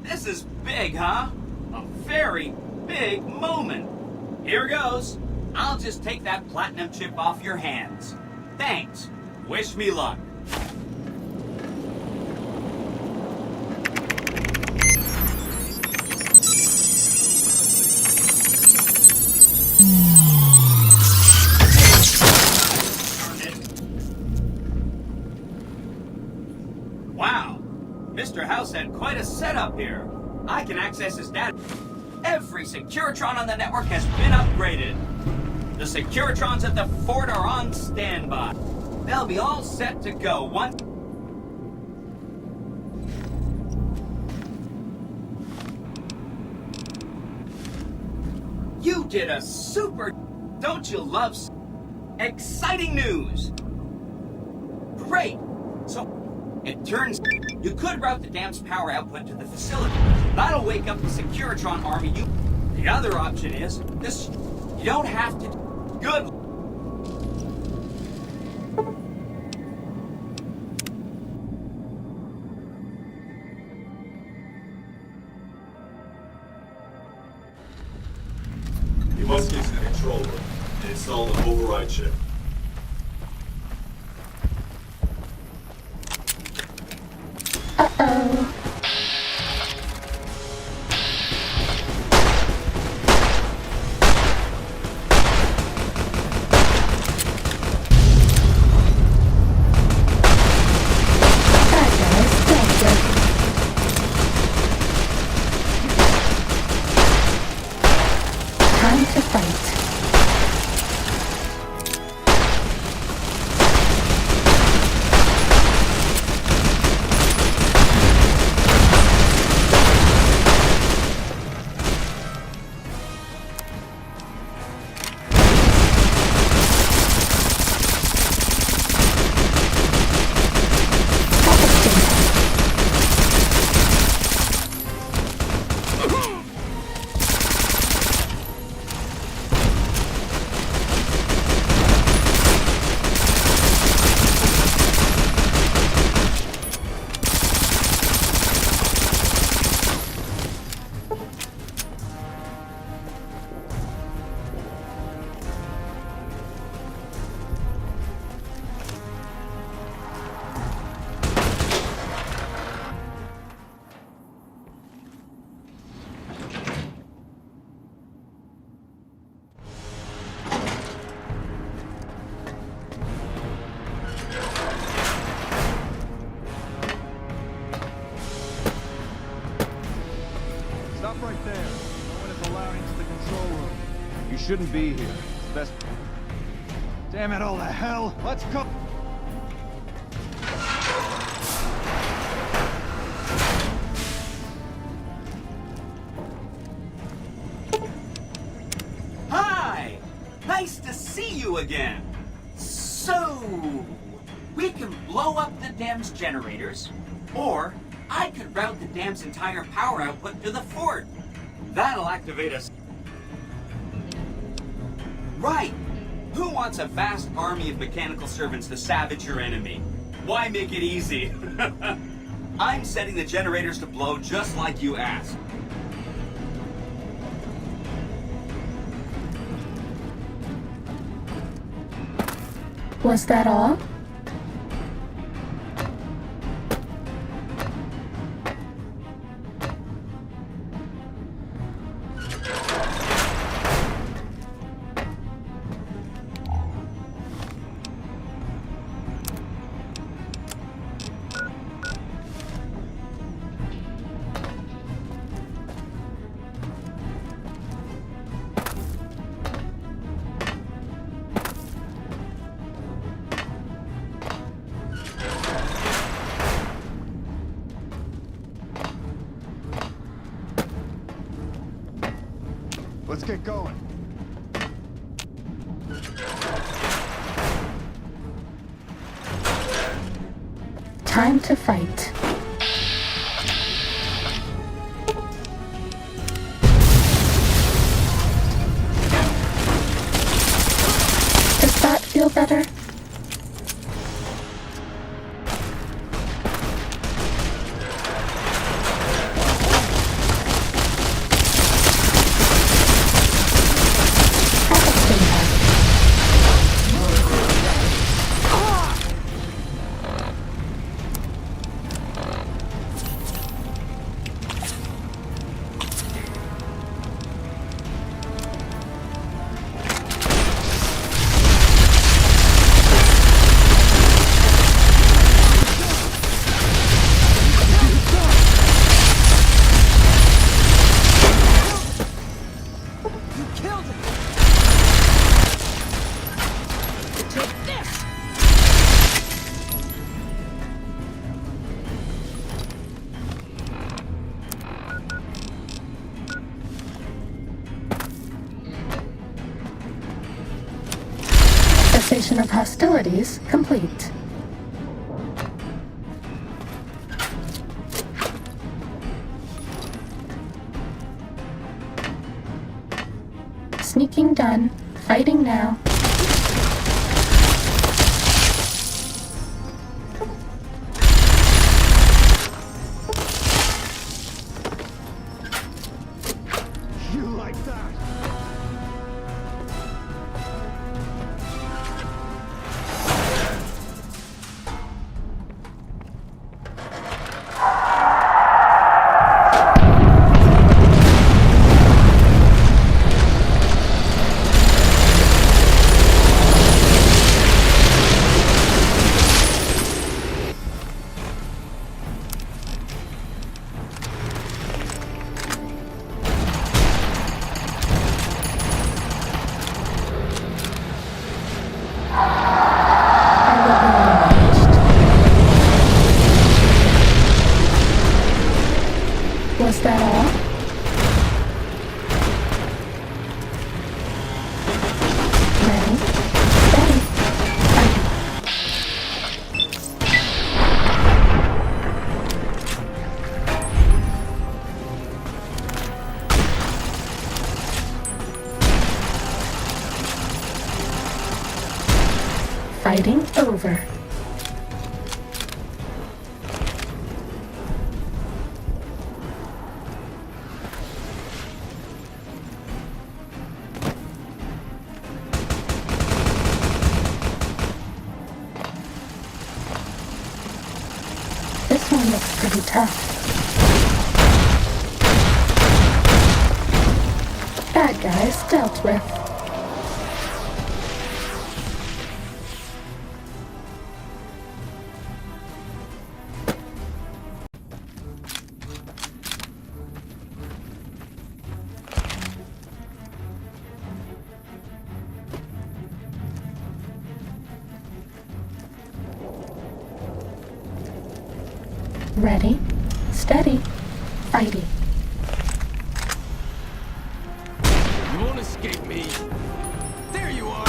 This is big, huh? A very big moment. Here goes. I'll just take that platinum chip off your hands. Thanks. Wish me luck. Wow. Mr. House had quite a setup here. I can access his data. Every Securitron on the network has been upgraded. The Securitrons at the fort are on standby. They'll be all set to go once... You did a super... Don't you love... Exciting news! Great! So, it turns... You could route the dam's power output to the facility. That'll wake up the Securitron army. The other option is, this... You don't have to... Good. You must get to the control room and install an override chip. Uh-oh. Shouldn't be here. It's best. Damn it all to hell! Let's go! Hi! Nice to see you again! So... We can blow up the dam's generators, or I could route the dam's entire power output to the fort. That'll activate us. Right! Who wants a vast army of mechanical servants to savage your enemy? Why make it easy? I'm setting the generators to blow just like you asked. Was that all? Let's get going. Time to fight. Does that feel better? facilities complete. Sneaking done. Fighting now. You like that? Was that all? Ready? Steady. Fighting over. This one looks pretty tough. Bad guys dealt with. Ready, steady, fighting. You won't escape me. There you are.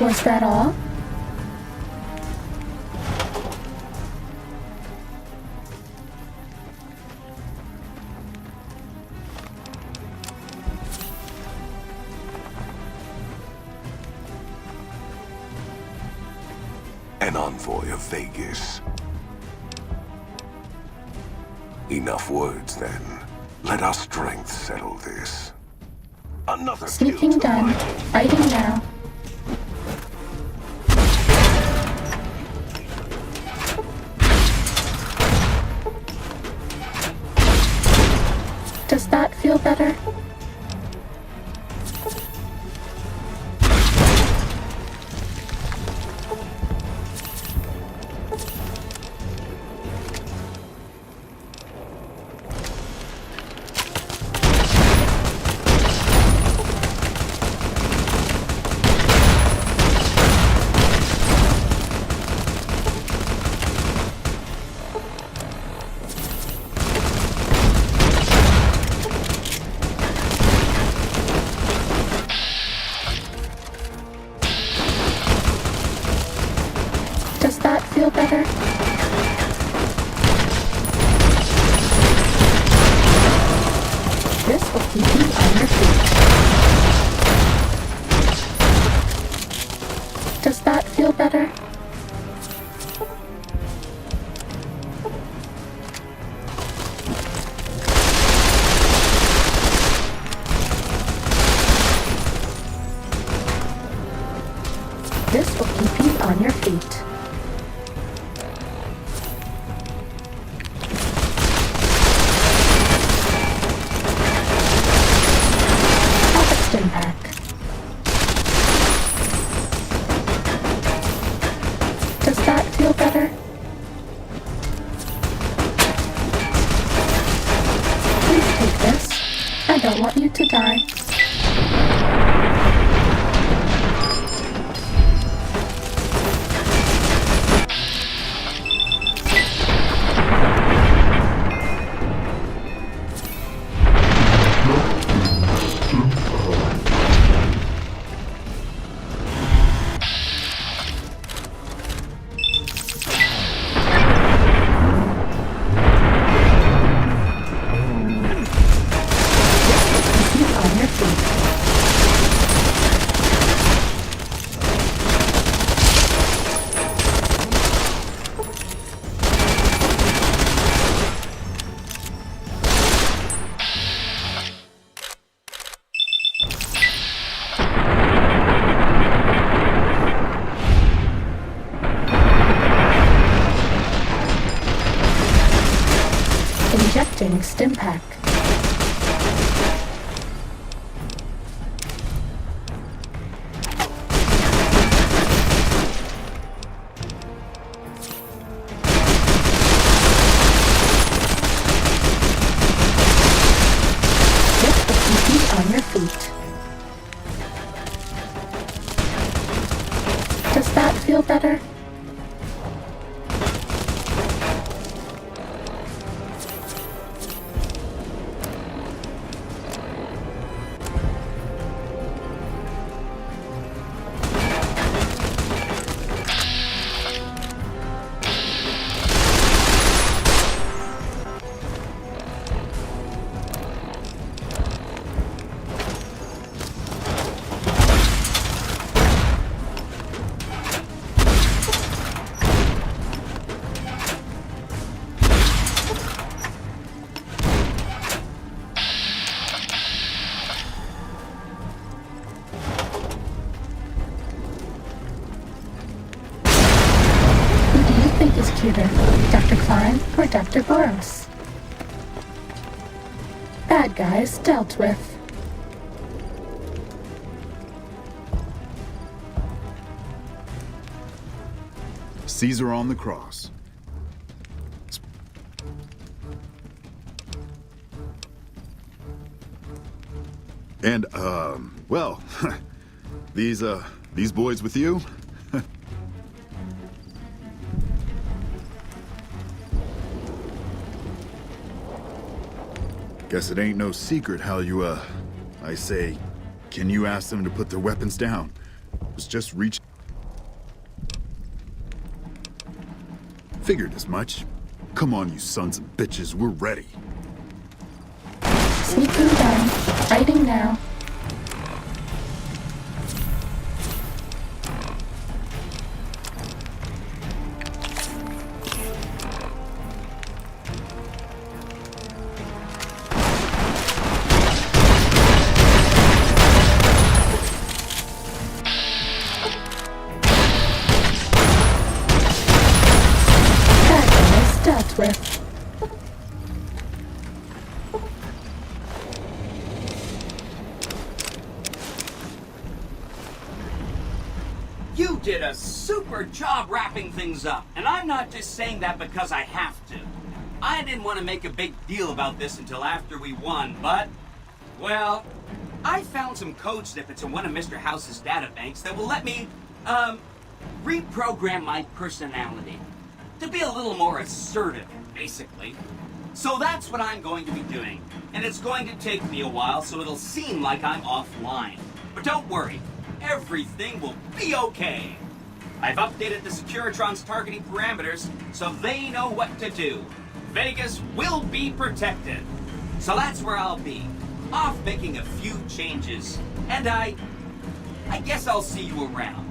Was that all? An envoy of Vegas. Enough words, then. Let our strength settle this. Another Sneaking kill to done. my- Fighting now. Does that feel better? Does that feel better? This This will keep you on your feet. Does that feel better? This will keep you on your feet. Pack. Does that feel better? Please take this. I don't want you to die. Injecting stim pack. This will keep you on your feet. Does that feel better? Dr. Klein or Dr. Boros? Bad guys dealt with. Caesar on the cross. And, well, these boys with you? Guess it ain't no secret how you, I say, can you ask them to put their weapons down? Was just reach. Figured as much. Come on, you sons of bitches, we're ready. Sneaking down, fighting now. Dealt with. You did a super job wrapping things up, and I'm not just saying that because I have to. I didn't want to make a big deal about this until after we won, but, well, I found some code snippets in one of Mr. House's databanks that will let me, reprogram my personality to be a little more assertive, basically. So that's what I'm going to be doing, and it's going to take me a while, so it'll seem like I'm offline. But don't worry, everything will be okay. I've updated the Securitrons' targeting parameters, so they know what to do. Vegas will be protected. So that's where I'll be. off making a few changes, and I guess I'll see you around.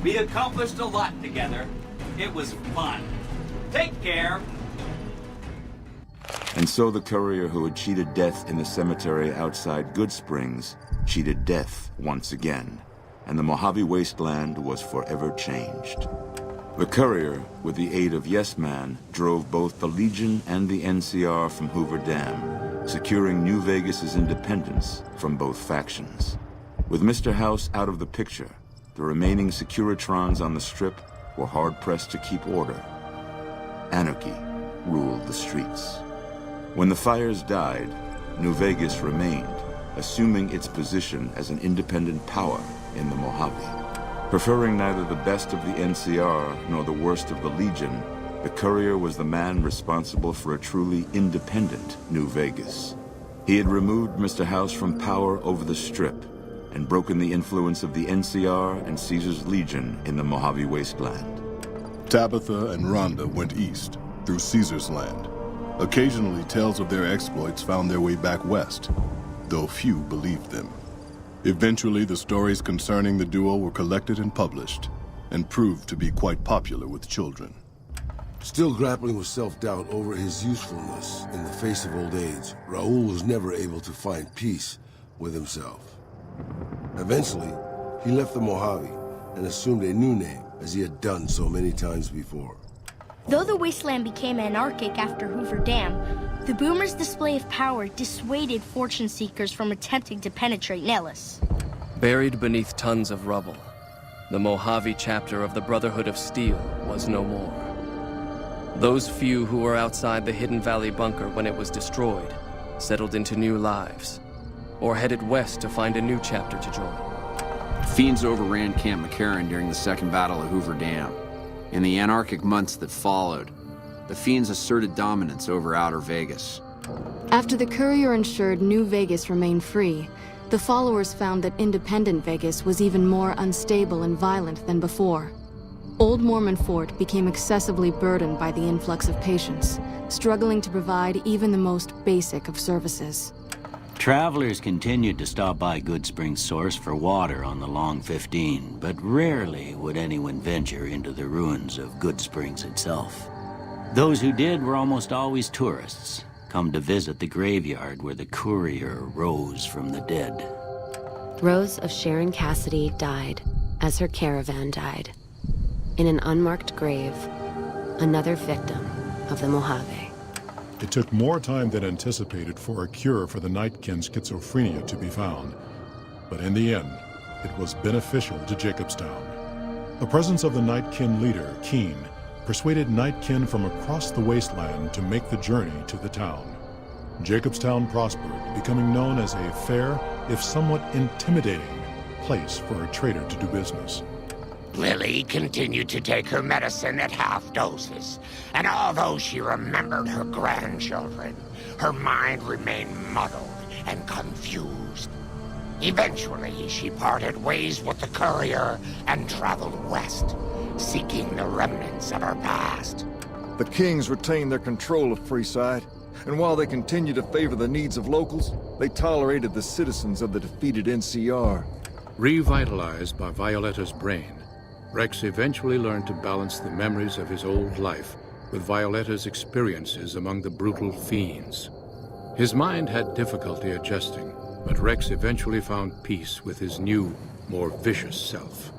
We accomplished a lot together. It was fun. Take care. And so the courier who had cheated death in the cemetery outside Goodsprings cheated death once again, and the Mojave Wasteland was forever changed. The courier, with the aid of Yes Man, drove both the Legion and the NCR from Hoover Dam, securing New Vegas's independence from both factions. With Mr. House out of the picture, the remaining Securitrons on the Strip were hard-pressed to keep order. Anarchy ruled the streets. When the fires died, New Vegas remained, assuming its position as an independent power in the Mojave. Preferring neither the best of the NCR nor the worst of the Legion, the courier was the man responsible for a truly independent New Vegas. He had removed Mr. House from power over the Strip and broken the influence of the NCR and Caesar's Legion in the Mojave Wasteland. Tabitha and Rhonda went east, through Caesar's land. Occasionally, tales of their exploits found their way back west, though few believed them. Eventually, the stories concerning the duo were collected and published, and proved to be quite popular with children. Still grappling with self-doubt over his usefulness in the face of old age, Raul was never able to find peace with himself. Eventually, he left the Mojave and assumed a new name, as he had done so many times before. Though the wasteland became anarchic after Hoover Dam, the Boomers' display of power dissuaded fortune seekers from attempting to penetrate Nellis. Buried beneath tons of rubble, the Mojave chapter of the Brotherhood of Steel was no more. Those few who were outside the Hidden Valley bunker when it was destroyed settled into new lives, or headed west to find a new chapter to join. Fiends overran Camp McCarran during the Second Battle of Hoover Dam. In the anarchic months that followed, the Fiends asserted dominance over Outer Vegas. After the courier ensured New Vegas remained free, the followers found that independent Vegas was even more unstable and violent than before. Old Mormon Fort became excessively burdened by the influx of patients, struggling to provide even the most basic of services. Travelers continued to stop by Goodsprings Source for water on the Long 15, but rarely would anyone venture into the ruins of Goodsprings itself. Those who did were almost always tourists, come to visit the graveyard where the courier rose from the dead. Rose of Sharon Cassidy died as her caravan died. In an unmarked grave, another victim of the Mojave. It took more time than anticipated for a cure for the Nightkin schizophrenia to be found. But in the end, it was beneficial to Jacobstown. The presence of the Nightkin leader, Keen, persuaded Nightkin from across the wasteland to make the journey to the town. Jacobstown prospered, becoming known as a fair, if somewhat intimidating, place for a trader to do business. Lily continued to take her medicine at half doses, and although she remembered her grandchildren, her mind remained muddled and confused. Eventually, she parted ways with the courier and traveled west, seeking the remnants of her past. The Kings retained their control of Freeside, and while they continued to favor the needs of locals, they tolerated the citizens of the defeated NCR. Revitalized by Violetta's brain, Rex eventually learned to balance the memories of his old life with Violetta's experiences among the brutal fiends. His mind had difficulty adjusting, but Rex eventually found peace with his new, more vicious self.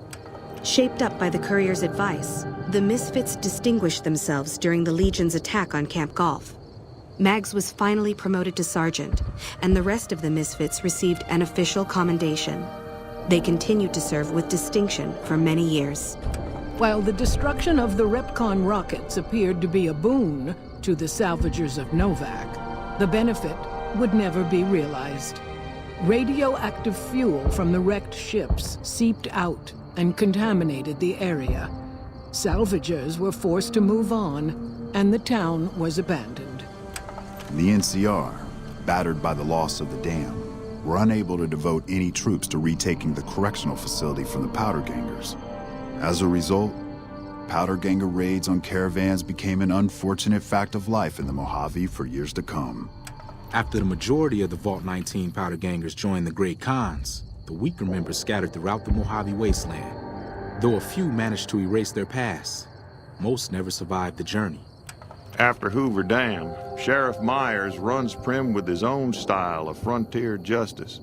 Shaped up by the courier's advice, the Misfits distinguished themselves during the Legion's attack on Camp Golf. Mags was finally promoted to sergeant, and the rest of the Misfits received an official commendation. They continued to serve with distinction for many years. While the destruction of the Repcon rockets appeared to be a boon to the salvagers of Novak, the benefit would never be realized. Radioactive fuel from the wrecked ships seeped out and contaminated the area. Salvagers were forced to move on, and the town was abandoned. The NCR, battered by the loss of the dam, were unable to devote any troops to retaking the correctional facility from the Powder Gangers. As a result, Powder Ganger raids on caravans became an unfortunate fact of life in the Mojave for years to come. After the majority of the Vault 19 powder gangers joined the Great Khans, the weaker members scattered throughout the Mojave Wasteland. Though a few managed to erase their past, most never survived the journey. After Hoover Dam, Sheriff Myers runs Prim with his own style of frontier justice.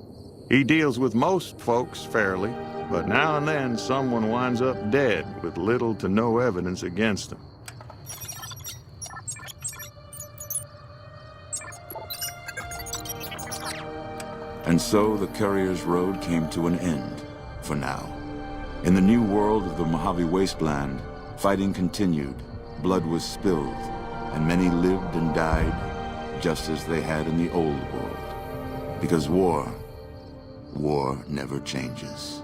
He deals with most folks fairly, but now and then someone winds up dead with little to no evidence against them. And so the Courier's Road came to an end, for now. In the new world of the Mojave Wasteland, fighting continued, blood was spilled, and many lived and died just as they had in the old world. Because war never changes.